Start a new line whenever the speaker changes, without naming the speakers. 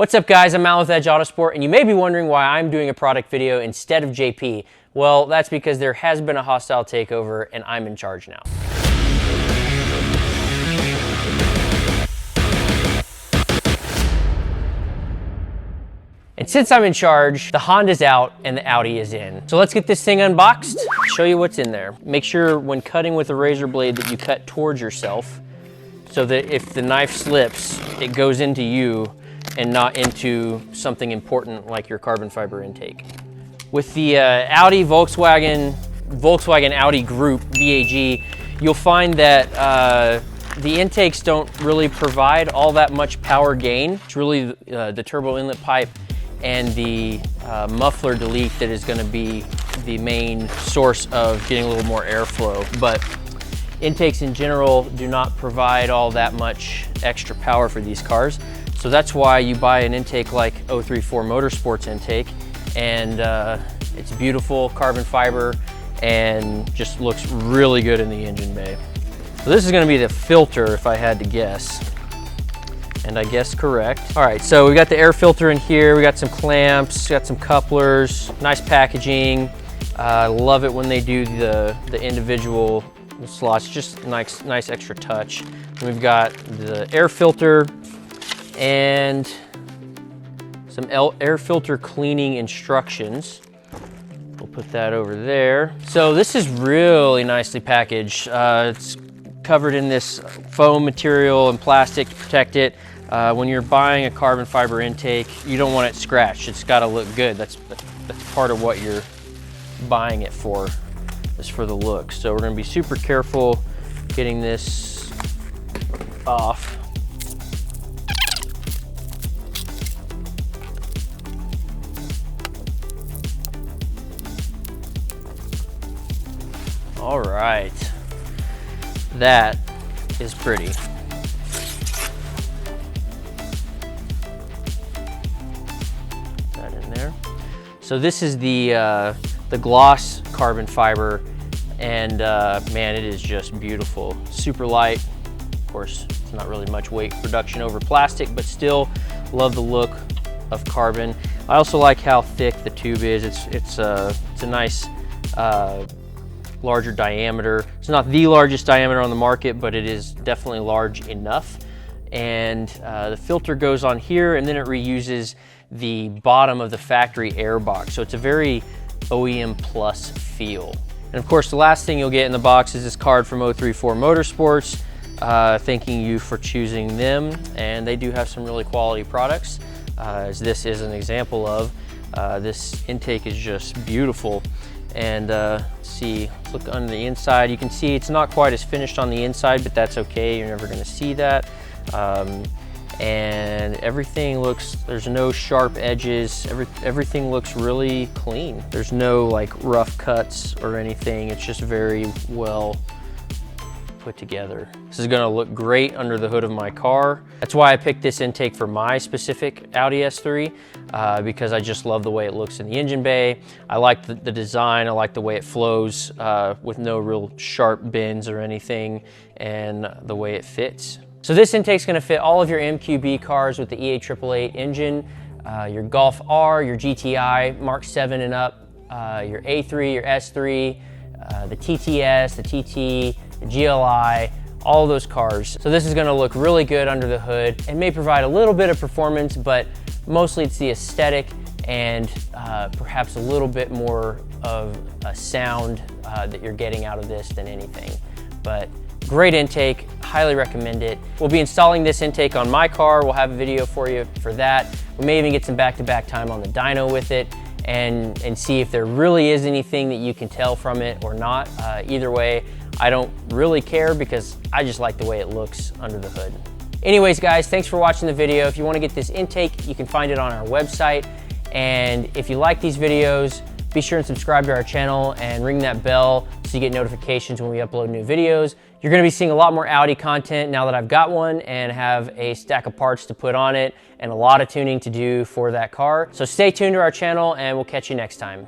What's up guys, I'm Al with Edge Autosport, and you may be wondering why I'm doing a product video instead of JP. Well, that's because there has been a hostile takeover and I'm in charge now. And since I'm in charge, the Honda's out and the Audi is in. So let's get this thing unboxed, show you what's in there. Make sure when cutting with a razor blade that you cut towards yourself so that if the knife slips, it goes into you and not into something important like your carbon fiber intake. With the Audi Volkswagen Audi group, VAG, you'll find that the intakes don't really provide all that much power gain. It's really the turbo inlet pipe and the muffler delete that is gonna be the main source of getting a little more airflow. But intakes in general do not provide all that much extra power for these cars. So that's why you buy an intake like 034 Motorsports intake, and it's beautiful carbon fiber and just looks really good in the engine bay. So this is gonna be the filter if I had to guess. And I guess correct. All right, so we got the air filter in here, we got some clamps, got some couplers, nice packaging. I love it when they do the individual slots, just nice extra touch. And we've got the air filter and some air filter cleaning instructions. We'll put that over there. So this is really nicely packaged. It's covered in this foam material and plastic to protect it. When you're buying a carbon fiber intake, you don't want it scratched. It's got to look good. That's part of what you're buying it for, is for the look. So we're going to be super careful getting this off. All right, that is pretty. That in there. So this is the gloss carbon fiber, and man, it is just beautiful. Super light. Of course, it's not really much weight reduction over plastic, but still love the look of carbon. I also like how thick the tube is. It's a nice larger diameter. It's not the largest diameter on the market, but it is definitely large enough. And the filter goes on here, and then it reuses the bottom of the factory air box. So it's a very OEM plus feel. And of course, the last thing you'll get in the box is this card from 034 Motorsports, thanking you for choosing them. And they do have some really quality products, as this is an example of. This intake is just beautiful. And let's look under the inside. You can see it's not quite as finished on the inside, but that's okay. You're never gonna see that. And everything looks, there's no sharp edges. Everything looks really clean. There's no like rough cuts or anything. It's just very well put together. This is gonna look great under the hood of my car. That's why I picked this intake for my specific Audi S3, because I just love the way it looks in the engine bay. I like the design, I like the way it flows with no real sharp bends or anything, and the way it fits. So this intake's gonna fit all of your MQB cars with the EA888 engine, your Golf R, your GTI, Mark 7 and up, your A3, your S3, the TTS, the TT, the GLI, all of those cars. So this is gonna look really good under the hood and may provide a little bit of performance, but mostly it's the aesthetic and perhaps a little bit more of a sound that you're getting out of this than anything. But great intake, highly recommend it. We'll be installing this intake on my car. We'll have a video for you for that. We may even get some back-to-back time on the dyno with it and see if there really is anything that you can tell from it or not. Either way, I don't really care because I just like the way it looks under the hood. Anyways, guys, thanks for watching the video. If you want to get this intake, you can find it on our website. And if you like these videos, be sure and subscribe to our channel and ring that bell so you get notifications when we upload new videos. You're gonna be seeing a lot more Audi content now that I've got one and have a stack of parts to put on it and a lot of tuning to do for that car. So stay tuned to our channel and we'll catch you next time.